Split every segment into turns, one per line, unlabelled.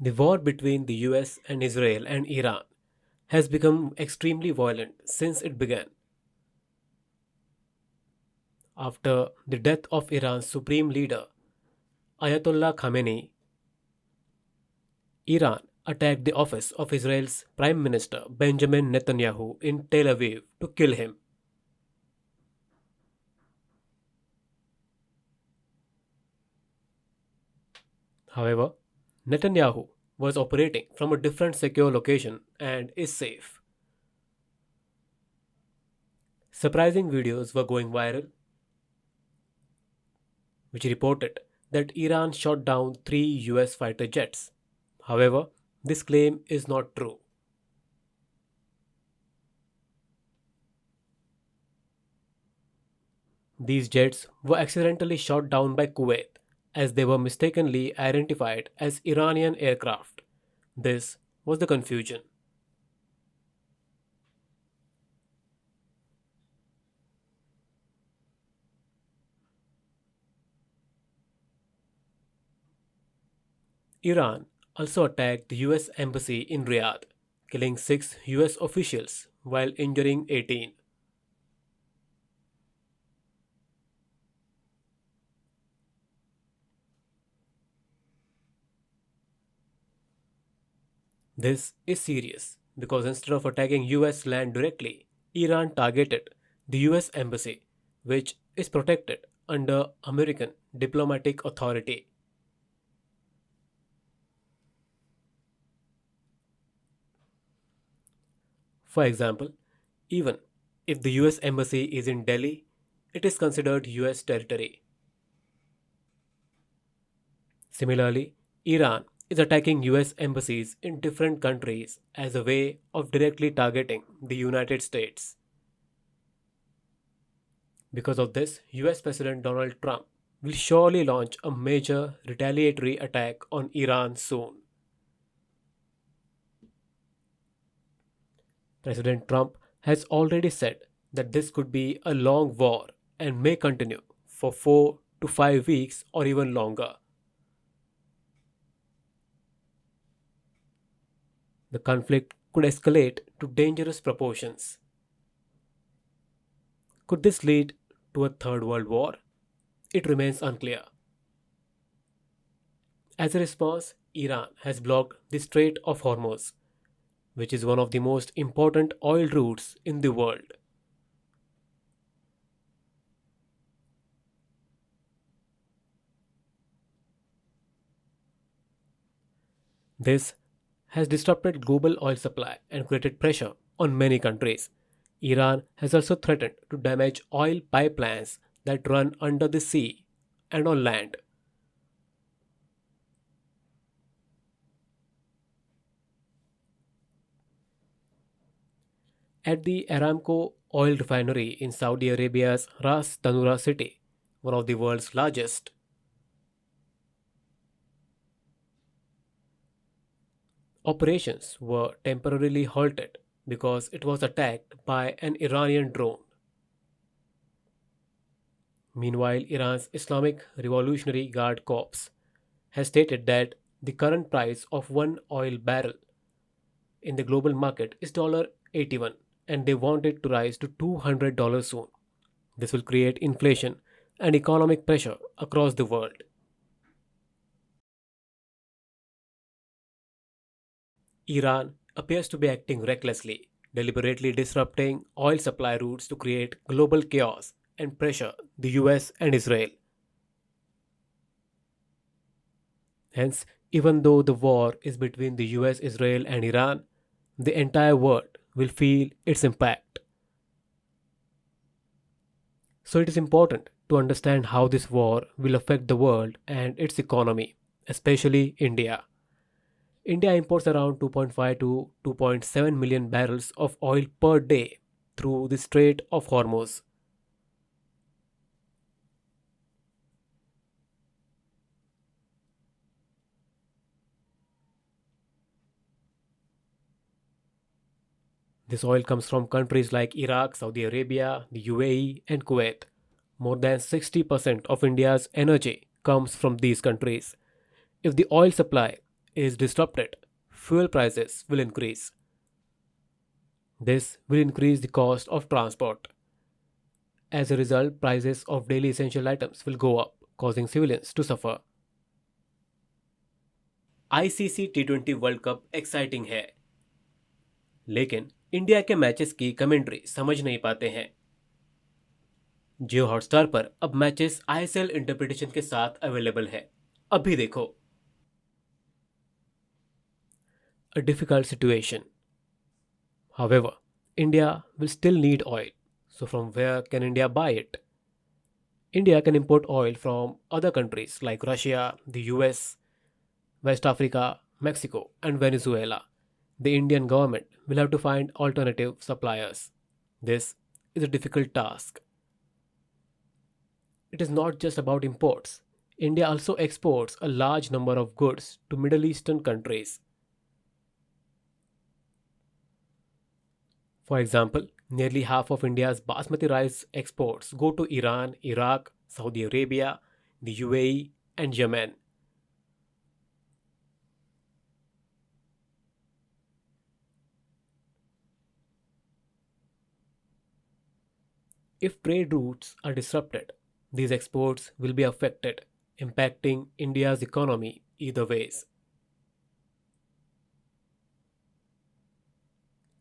The war between the US and Israel and Iran has become extremely violent since it began. After the death of Iran's supreme leader, Ayatollah Khamenei, Iran attacked the office of Israel's Prime Minister Benjamin Netanyahu in Tel Aviv to kill him. However, Netanyahu was operating from a different secure location and is safe. Surprising videos were going viral, which reported that Iran shot down three US fighter jets. However, this claim is not true. These jets were accidentally shot down by Kuwait as they were mistakenly identified as Iranian aircraft. This was the confusion. Iran also attacked the US embassy in Riyadh, killing 6 US officials while injuring 18. This is serious because instead of attacking US land directly, Iran targeted the US embassy, which is protected under American diplomatic authority. For example, even if the US embassy is in Delhi, it is considered US territory. Similarly, Iran is attacking US embassies in different countries as a way of directly targeting the United States. Because of this, US President Donald Trump will surely launch a major retaliatory attack on Iran soon. President Trump has already said that this could be a long war and may continue for 4 to 5 weeks or even longer. The conflict could escalate to dangerous proportions. Could this lead to a third world war? It remains unclear. As a response, Iran has blocked the Strait of Hormuz, which is one of the most important oil routes in the world. This has disrupted global oil supply and created pressure on many countries. Iran has also threatened to damage oil pipelines that run under the sea and on land. At the Aramco oil refinery in Saudi Arabia's Ras Tanura city, one of the world's largest, operations were temporarily halted because it was attacked by an Iranian drone. Meanwhile, Iran's Islamic Revolutionary Guard Corps has stated that the current price of one oil barrel in the global market is $81 and they want it to rise to $200 soon. This will create inflation and economic pressure across the world. Iran appears to be acting recklessly, deliberately disrupting oil supply routes to create global chaos and pressure the US and Israel. Hence, even though the war is between the US, Israel, and Iran, the entire world will feel its impact. So, it is important to understand how this war will affect the world and its economy, especially India. India imports around 2.5 to 2.7 million barrels of oil per day through the Strait of Hormuz. This oil comes from countries like Iraq, Saudi Arabia, the UAE, and Kuwait. More than 60% of India's energy comes from these countries. If the oil supply is disrupted, fuel prices will increase. This will increase the cost of transport. As a result, prices of daily essential items will go up, causing civilians to suffer. ICC T20 world cup exciting है, लेकिन India के matches की commentary समझ नहीं पाते हैं। जियो Hotstar पर अब मैचेस आईएसएल इंटरप्रिटेशन के साथ अवेलेबल है। अभी देखो। A difficult situation. However, India will still need oil. So, from where can India buy it? India can import oil from other countries like Russia, the US, West Africa, Mexico, and Venezuela. The Indian government will have to find alternative suppliers. This is a difficult task. It is not just about imports. India also exports a large number of goods to Middle Eastern countries. For example, nearly half of India's basmati rice exports go to Iran, Iraq, Saudi Arabia, the UAE, and Yemen. If trade routes are disrupted, these exports will be affected, impacting India's economy either ways.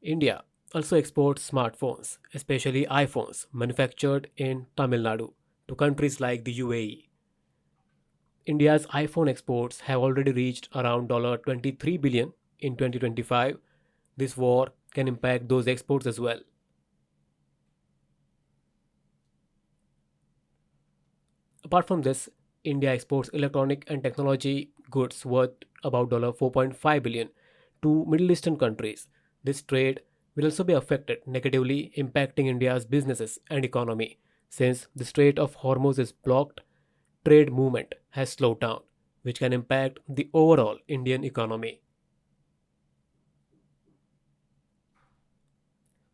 India also exports smartphones, especially iPhones manufactured in Tamil Nadu, to countries like the UAE. India's iPhone exports have already reached around $23 billion in 2025. This war can impact those exports as well. Apart from this, India exports electronic and technology goods worth about $4.5 billion to Middle Eastern countries. This trade will also be affected negatively, impacting India's businesses and economy. Since the Strait of Hormuz is blocked, trade movement has slowed down, which can impact the overall Indian economy.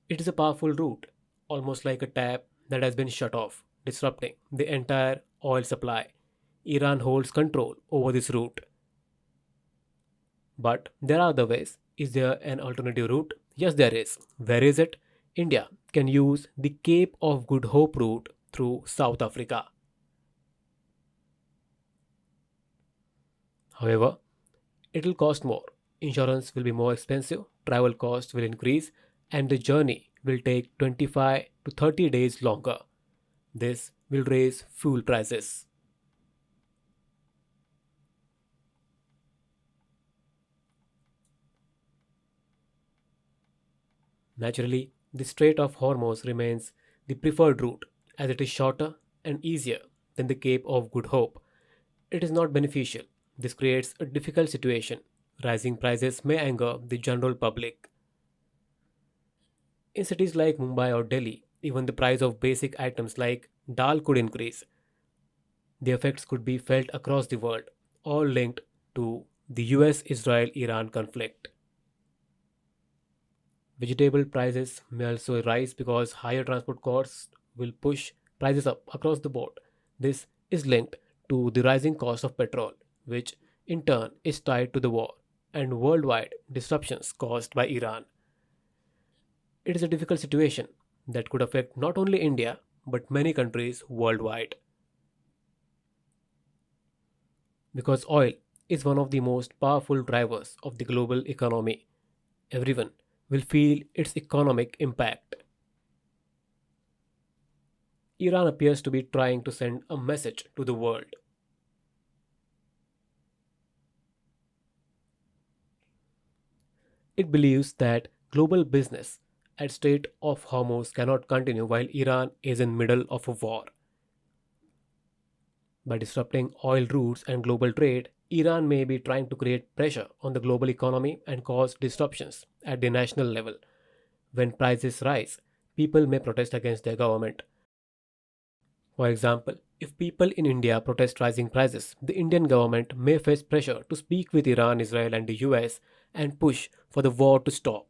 It is a powerful route, almost like a tap that has been shut off, disrupting the entire oil supply. Iran holds control over this route. But there are other ways. Is there an alternative route? Yes, there is. Where is it? India can use the Cape of Good Hope route through South Africa. However, it will cost more. Insurance will be more expensive, travel costs will increase, and the journey will take 25 to 30 days longer. This will raise fuel prices. Naturally, the Strait of Hormuz remains the preferred route as it is shorter and easier than the Cape of Good Hope. It is not beneficial. This creates a difficult situation. Rising prices may anger the general public. In cities like Mumbai or Delhi, even the price of basic items like dal could increase. The effects could be felt across the world, all linked to the US Israel Iran conflict. Vegetable prices may also rise because higher transport costs will push prices up across the board. This is linked to the rising cost of petrol, which in turn is tied to the war and worldwide disruptions caused by Iran. It is a difficult situation that could affect not only India but many countries worldwide. Because oil is one of the most powerful drivers of the global economy, everyone will feel its economic impact. Iran appears to be trying to send a message to the world. It believes that global business at Strait of Hormuz cannot continue while Iran is in middle of a war. By disrupting oil routes and global trade, Iran may be trying to create pressure on the global economy and cause disruptions at the national level. When prices rise, people may protest against their government. For example, if people in India protest rising prices, the Indian government may face pressure to speak with Iran, Israel, and the US and push for the war to stop.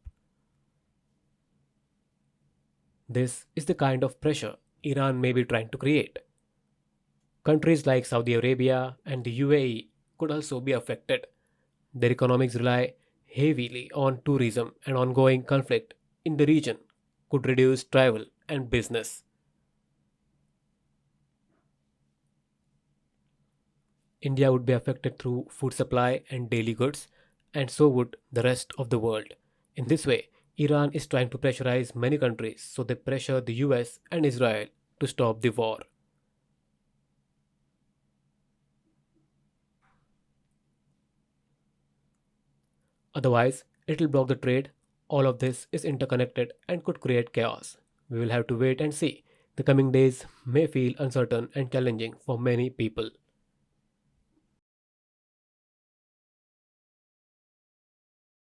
This is the kind of pressure Iran may be trying to create. Countries like Saudi Arabia and the UAE could also be affected. Their economics rely heavily on tourism, and ongoing conflict in the region could reduce travel and business. India would be affected through food supply and daily goods, and so would the rest of the world. In this way, Iran is trying to pressurize many countries, so they pressure the US and Israel to stop the war. Otherwise, it will block the trade. All of this is interconnected and could create chaos. We will have to wait and see. The coming days may feel uncertain and challenging for many people.